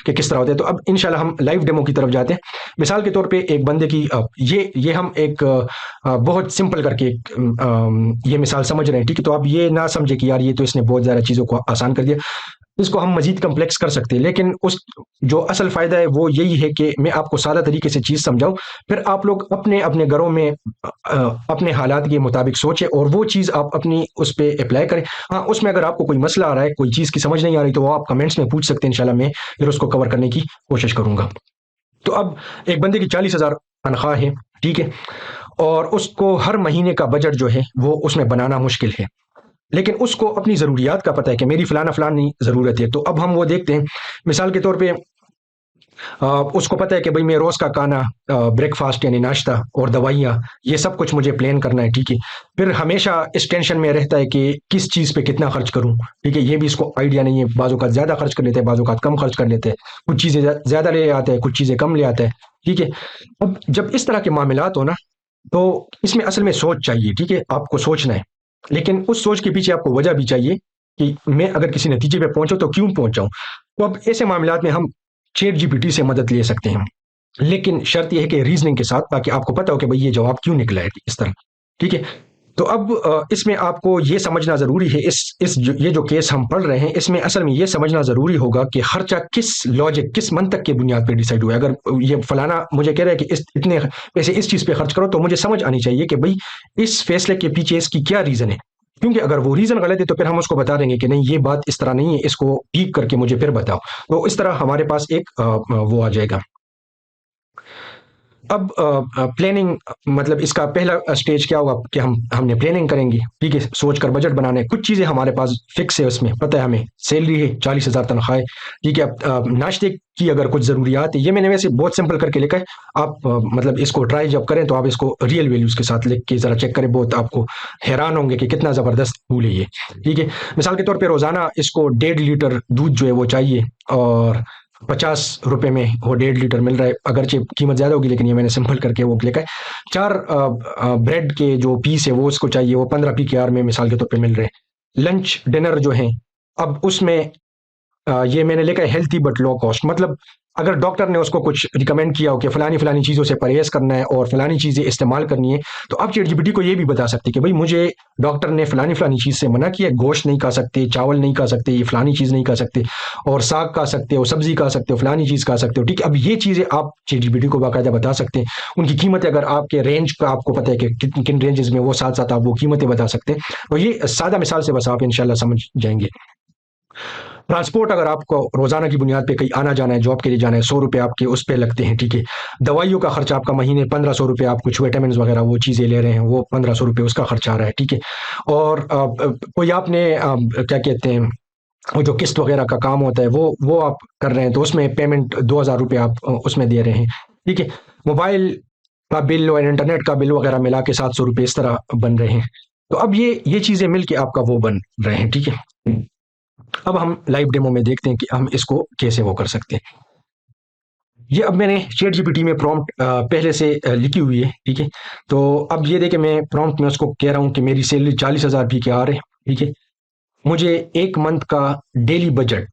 कि किस तरह होते हैं। तो अब इंशाल्लाह हम लाइव डेमो की तरफ जाते हैं। मिसाल के तौर पे एक बंदे की ये हम एक बहुत सिंपल करके ये मिसाल समझ रहे हैं, ठीक है। तो आप ये ना समझे कि यार ये तो इसने बहुत ज़्यादा चीज़ों को आसान कर दिया, इसको हम मजीद कम्प्लेक्स कर सकते हैं। लेकिन उस जो असल फ़ायदा है वो यही है कि मैं आपको सादा तरीके से चीज़ समझाऊं, फिर आप लोग अपने अपने घरों में अपने हालात के मुताबिक सोचें और वो चीज़ आप अपनी उस पर अप्लाई करें। हाँ, उसमें अगर आपको कोई मसला आ रहा है, कोई चीज़ की समझ नहीं आ रही, तो वो आप कमेंट्स में पूछ सकते हैं, इंशाल्लाह मैं फिर उसको कवर करने की कोशिश करूंगा। तो अब एक बंदे की 40,000 तनख्वाह है, ठीक है, और उसको हर महीने का बजट जो है वो उसमें बनाना मुश्किल है। लेकिन उसको अपनी ज़रूरियात का पता है कि मेरी फलाना फलानी ज़रूरत है। तो अब हम वो देखते हैं, मिसाल के तौर पे उसको पता है कि भाई मैं रोज़ का खाना, ब्रेकफास्ट यानी नाश्ता और दवाइयाँ, ये सब कुछ मुझे प्लान करना है, ठीक है। फिर हमेशा इस टेंशन में रहता है कि किस चीज़ पे कितना खर्च करूँ, ठीक है। ये भी इसको आइडिया नहीं है, बाज़ औक़ात ज़्यादा खर्च कर लेते हैं, बाज़ औक़ात कम खर्च कर लेते हैं, कुछ चीज़ें ज़्यादा ले आते हैं, कुछ चीज़ें कम ले आता है, ठीक है। अब जब इस तरह के मामलात हो ना, तो इसमें असल में सोच चाहिए, ठीक है, आपको सोचना है। लेकिन उस सोच के पीछे आपको वजह भी चाहिए कि मैं अगर किसी नतीजे पे पहुंचा तो क्यों पहुंचा हूं। तो अब ऐसे मामलात में हम चैट जीपीटी से मदद ले सकते हैं, लेकिन शर्त यह है कि रीजनिंग के साथ, ताकि आपको पता हो कि भाई ये जवाब क्यों निकला है इस तरह, ठीक है। तो अब इसमें आपको ये समझना ज़रूरी है, ये जो केस हम पढ़ रहे हैं, इसमें असल में ये समझना ज़रूरी होगा कि खर्चा किस लॉजिक, किस मंतक के बुनियाद पर डिसाइड हुआ है। अगर ये फलाना मुझे कह रहा है कि इतने पैसे इस चीज़ पे खर्च करो, तो मुझे समझ आनी चाहिए कि भाई इस फैसले के पीछे इसकी क्या रीज़न है। क्योंकि अगर वो रीज़न गलत है तो फिर हम उसको बता देंगे कि नहीं, ये बात इस तरह नहीं है, इसको ठीक करके मुझे फिर बताओ। तो इस तरह हमारे पास एक वो आ जाएगा। अब प्लानिंग, मतलब इसका पहला स्टेज क्या होगा कि हमने प्लानिंग करेंगे, ठीक है, सोच कर बजट बनाने। कुछ चीज़ें हमारे पास फिक्स है, उसमें पता है हमें सैलरी है, 40,000 तनख्वाह है, ठीक है। अब नाश्ते की अगर कुछ ज़रूरियात है, ये मैंने वैसे बहुत सिंपल करके लिखा है। आप मतलब इसको ट्राई जब करें तो आप इसको रियल वैल्यूज़ के साथ लिख के ज़रा चेक करें, बहुत आपको हैरान होंगे कि कितना ज़बरदस्त टूल है ये, ठीक है। मिसाल के तौर पर रोज़ाना इसको 1.5 लीटर दूध जो है वो चाहिए, और 50 रुपए में वो 1.5 लीटर मिल रहा है। अगरचे कीमत ज़्यादा होगी, लेकिन ये मैंने सिंपल करके वो लिखा है। 4 ब्रेड के जो पीस है वो उसको चाहिए, वो 15 PKR में मिसाल के तौर पे मिल रहे हैं। लंच डिनर जो है, अब उसमें ये मैंने लिखा है हेल्थी बट लो कॉस्ट। मतलब अगर डॉक्टर ने उसको कुछ रिकमेंड किया हो कि फलानी फलानी चीज़ों से परहेज करना है और फलानी चीज़ें इस्तेमाल करनी है, तो आप चैट जीपीटी को ये भी बता सकते कि भाई मुझे डॉक्टर ने फलानी फलानी चीज़ से मना किया, गोश्त नहीं खा सकते, चावल नहीं खा सकते, ये फलानी चीज़ नहीं खा सकते, और साग खा सकते हो, सब्जी खा सकते हो, फलानी चीज़ खा सकते हो, ठीक है। अब ये चीज़ें आप चैट जीपीटी को बाकायदा बता सकते हैं। उनकी कीमतें अगर आपके रेंज का आपको पता है कि किन किन रेंजेस में, वो साथ साथ आप वो कीमतें बता सकते हैं। तो ये सादा मिसाल से बस आप इंशाल्लाह समझ जाएंगे। ट्रांसपोर्ट, अगर आपको रोजाना की बुनियाद पे कहीं आना जाना है, जॉब के लिए जाना है, 100 रुपए आपके उस पे लगते हैं, ठीक है। दवाइयों का खर्चा आपका महीने 1500 रुपये, आप कुछ विटामिन वगैरह वो चीज़ें ले रहे हैं, वो 1500 रुपये उसका खर्चा आ रहा है, ठीक है। और कोई आपने क्या कहते हैं, वो जो किस्त वगैरह का काम होता है वो आप कर रहे हैं, तो उसमें पेमेंट 2,000 रुपये आप उसमें दे रहे हैं, ठीक है। मोबाइल का बिल और इंटरनेट का बिल वगैरह मिला के 700 रुपये इस तरह बन रहे हैं। तो अब ये चीज़ें मिलके आपका वो बन रहे हैं, ठीक है। अब हम लाइव डेमो में देखते हैं कि हम इसको कैसे वो कर सकते हैं। ये अब मैंने चैट जीपीटी में प्रॉम्प्ट पहले से लिखी हुई है, ठीक है। तो अब ये देखे, मैं प्रॉम्प्ट में उसको कह रहा हूँ कि मेरी सैलरी 40,000 भी क्या आ रहे, ठीक है। मुझे एक मंथ का डेली बजट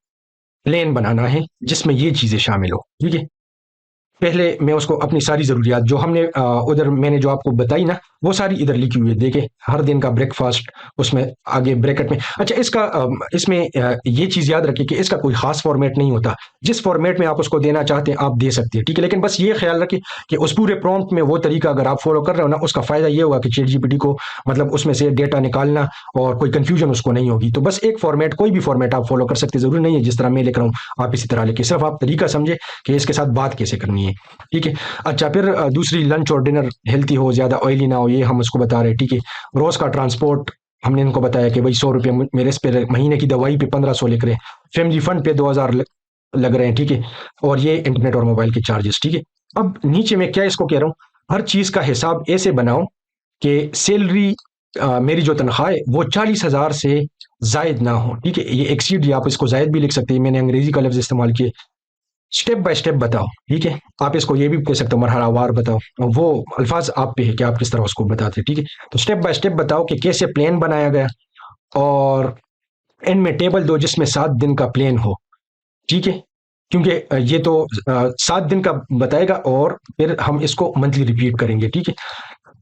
प्लान बनाना है जिसमें ये चीज़ें शामिल हो, ठीक है। पहले मैं उसको अपनी सारी ज़रूरियात जो हमने उधर मैंने जो आपको बताई ना, वो सारी इधर लिखी हुई है, देखे हर दिन का ब्रेकफास्ट, उसमें आगे ब्रैकेट में। अच्छा, इसका इसमें ये चीज़ याद रखिए कि इसका कोई खास फॉर्मेट नहीं होता। जिस फॉर्मेट में आप उसको देना चाहते हैं आप दे सकते हैं, ठीक है। लेकिन बस ये ख्याल रखिए कि उस पूरे प्रॉम्प्ट में वो तरीका अगर आप फॉलो कर रहे हो ना, उसका फ़ायदा ये होगा कि चैट जीपीटी को मतलब उसमें से डेटा निकालना और कोई कन्फ्यूजन उसको नहीं होगी। तो बस एक फॉर्मेट, कोई भी फॉर्मेट आप फॉलो कर सकते, ज़रूरी नहीं है जिस तरह मैं लिख रहा हूँ आप इसी तरह लिखिए, सिर्फ आप तरीका समझे कि इसके साथ बात कैसे करनी है, ठीक है। अच्छा, फिर दूसरी, लंच और डिनर हेल्थी हो, ज़्यादा ऑयली ना हो, ये हम उसको बता रहे हैं, ठीक है। रोज़ का ट्रांसपोर्ट हमने इनको बताया कि भाई 100 रुपये मेरे इस पे, महीने की दवाई पे 1500 लिख रहे हैं, फैमिली फंड पे 2000 लग रहे हैं, ठीक है। और ये इंटरनेट और मोबाइल के चार्जेस, ठीक है। अब नीचे में क्या इसको कह रहा हूँ, हर चीज़ का हिसाब ऐसे बनाओ कि सैलरी मेरी जो तनख्वाह है वो 40,000 से जायद ना हो, ठीक है। ये एक्सीड, या आप इसको जायद भी लिख सकते हैं, मैंने अंग्रेजी का लफ्ज़ इस्तेमाल किया। स्टेप बाय स्टेप बताओ, ठीक है। आप इसको ये भी कह सकते हो मरहलावार बताओ, वो अल्फाज आप पे है कि आप किस तरह उसको बताते हैं, ठीक है। तो स्टेप बाय स्टेप बताओ कि कैसे प्लान बनाया गया, और एंड में टेबल दो जिसमें 7 दिन का प्लान हो, ठीक है। क्योंकि ये तो 7 दिन का बताएगा और फिर हम इसको मंथली रिपीट करेंगे, ठीक है।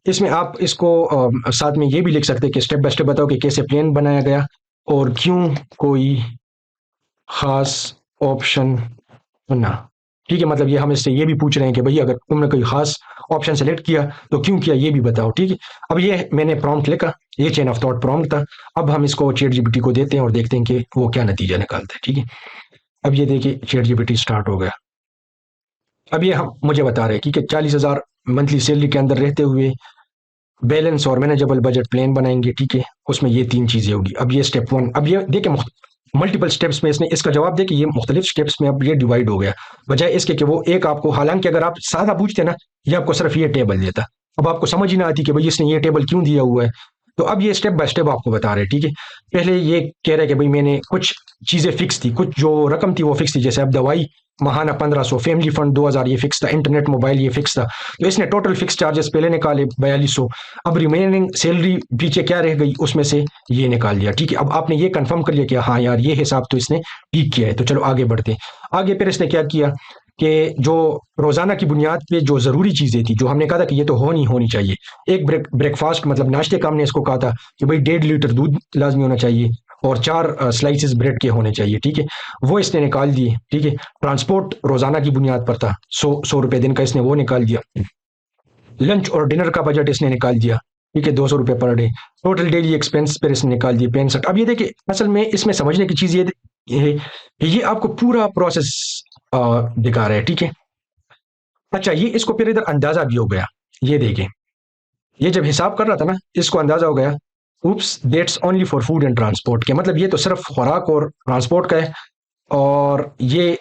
इसमें आप इसको साथ में ये भी लिख सकते हैं कि स्टेप बाय स्टेप बताओ कि कैसे प्लान बनाया गया और क्यों कोई खास ऑप्शन चुना, ठीक है। मतलब ये हम इससे ये भी पूछ रहे हैं कि भाई अगर तुमने कोई खास ऑप्शन सेलेक्ट किया तो क्यों किया, ये भी बताओ, ठीक है। अब ये मैंने प्रॉम्प्ट लिखा, ये चेन ऑफ थॉट प्रॉम्प्ट था। अब हम इसको चैट जीपीटी को देते हैं और देखते हैं कि वो क्या नतीजा निकालता है, ठीक है। अब ये देखिए चैट जीपीटी स्टार्ट हो गया। अब ये हम मुझे बता रहे हैं कि 40,000 मंथली सैलरी के अंदर रहते हुए बैलेंस और मैनेजेबल बजट प्लान बनाएंगे, ठीक है। उसमें ये 3 चीजें होगी। अब ये स्टेप 1, अब ये देखिए मल्टीपल स्टेप्स में इसने इसका जवाब दे कि ये मुख्तलिफ स्टेप्स में अब ये डिवाइड हो गया, बजाय इसके कि वो एक आपको, हालांकि अगर आप सादा पूछते ना, ये आपको सिर्फ ये टेबल देता, अब आपको समझ ही ना आती कि भाई इसने ये टेबल क्यों दिया हुआ है। तो अब ये स्टेप बाय स्टेप आपको बता रहे हैं, ठीक है। पहले ये कह रहे हैं कि भाई मैंने कुछ चीजें फिक्स थी, कुछ जो रकम थी वो फिक्स थी, जैसे अब दवाई महाना 1500, फैमिली फंड 2000 ये फिक्स था, इंटरनेट मोबाइल ये फिक्स था। तो इसने टोटल फिक्स चार्जेस पहले निकाले 4200। अब रिमेनिंग सैलरी पीछे क्या रह गई उसमें से ये निकाल लिया, ठीक है। अब आपने ये कंफर्म कर लिया कि हाँ यार ये हिसाब तो इसने ठीक किया है, तो चलो आगे बढ़ते हैं। आगे फिर इसने क्या किया कि जो रोजाना की बुनियाद पे जो जरूरी चीजें थी, जो हमने कहा था कि ये तो होनी चाहिए, एक ब्रेकफास्ट मतलब नाश्ते का हमने इसको कहा था कि भाई 1.5 लीटर दूध लाजमी होना चाहिए और 4 स्लाइसेस ब्रेड के होने चाहिए, ठीक है। वो इसने निकाल दिए, ठीक है। ट्रांसपोर्ट रोजाना की बुनियाद पर था, 100 रुपए दिन का, इसने वो निकाल दिया। लंच और डिनर का बजट इसने निकाल दिया, ठीक है, 200 रुपए per day. Total daily expense पर इसने निकाल दिए 65। अब ये देखिए असल में इसमें समझने की चीज ये है कि ये आपको पूरा प्रोसेस दिखा रहा है, ठीक है। अच्छा, ये इसको फिर इधर अंदाजा भी हो गया, ये देखें, ये जब हिसाब कर रहा था ना, इसको अंदाजा हो गया, oops that's only for food and transport के, मतलब ये तो सिर्फ खुराक और ट्रांसपोर्ट का है और ये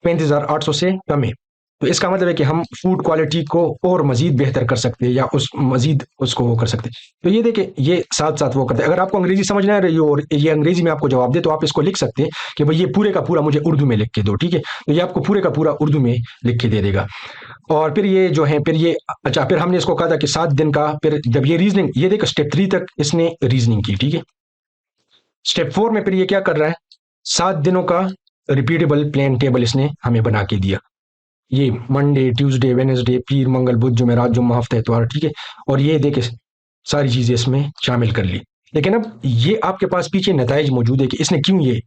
35,800 से कम है। तो इसका मतलब है कि हम फूड क्वालिटी को और मजीद बेहतर कर सकते हैं या उस मजीद उसको वो कर सकते हैं। तो ये देखिए ये साथ साथ वो करते हैं। अगर आपको अंग्रेजी समझ ना रही हो और ये अंग्रेजी में आपको जवाब दे, तो आप इसको लिख सकते हैं कि भाई ये पूरे का पूरा मुझे उर्दू में लिख के दो, ठीक है। तो ये आपको पूरे का पूरा उर्दू में लिख के दे देगा। और फिर ये जो है, फिर ये, अच्छा, फिर हमने इसको कहा था कि 7 दिन का, फिर जब ये रीजनिंग, ये देखो स्टेप 3 तक इसने रीजनिंग की, ठीक है। स्टेप 4 में फिर ये क्या कर रहा है, 7 दिनों का रिपीटेबल प्लान टेबल इसने हमें बना के दिया। ये मंडे, ट्यूसडे, वेनेसडे, पीर, मंगल, बुध, जुमेरात, जुम्मा, हफ्ता, इतवार, ठीक है। और ये देखे सारी चीजें इसमें शामिल कर ली। लेकिन अब ये आपके पास पीछे नताइज मौजूद है कि इसने क्यों ये,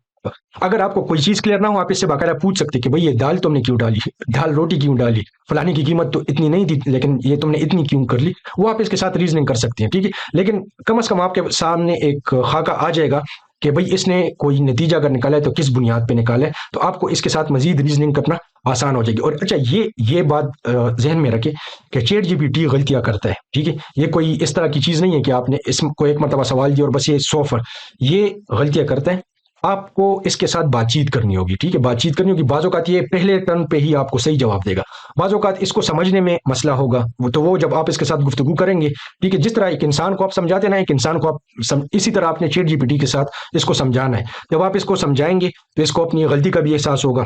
अगर आपको कोई चीज क्लियर ना हो, आप इससे बाकायदा पूछ सकते कि भाई ये दाल तुमने क्यों डाली, दाल रोटी क्यों डाली, फलानी की कीमत तो इतनी नहीं थी लेकिन ये तुमने इतनी क्यों कर ली, वो आप इसके साथ रीजनिंग कर सकते हैं, ठीक है। लेकिन कम से कम आपके सामने एक खाका आ जाएगा कि भाई इसने कोई नतीजा अगर निकाला है तो किस बुनियाद पे निकाला है, तो आपको इसके साथ मजीद रीजनिंग करना आसान हो जाएगी। और अच्छा, ये बात जहन में रखें कि चैट जीपीटी गलतियां करता है, ठीक है। ये कोई इस तरह की चीज नहीं है कि आपने इसको एक मरतबा सवाल दिया और बस ये 100 ये गलतियां करता है। आपको इसके साथ बातचीत करनी होगी, ठीक है, बातचीत करनी होगी। बाज़ औक़ात ये पहले टर्न पे ही आपको सही जवाब देगा, बाज़ औक़ात इसको समझने में मसला होगा, तो वो जब आप इसके साथ गुफ्तगू करेंगे, ठीक है, जिस तरह एक इंसान को आप समझाते ना, एक इंसान को आप इसी तरह आपने चैट जीपीटी के साथ इसको समझाना है। जब आप इसको समझाएंगे तो इसको अपनी गलती का भी एहसास होगा।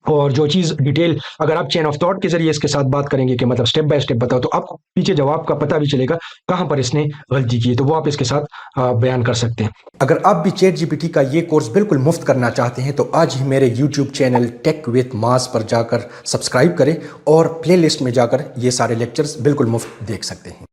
और जो चीज़ डिटेल, अगर आप चेन ऑफ थॉट के जरिए इसके साथ बात करेंगे कि मतलब स्टेप बाय स्टेप बताओ, तो आपको पीछे जवाब का पता भी चलेगा कहां पर इसने गलती की है, तो वो आप इसके साथ बयान कर सकते हैं। अगर आप भी चैट जीपीटी का ये कोर्स बिल्कुल मुफ्त करना चाहते हैं तो आज ही मेरे YouTube channel tech with mass पर जाकर सब्सक्राइब करें और प्लेलिस्ट में जाकर ये सारे लेक्चर्स बिल्कुल मुफ्त देख सकते हैं।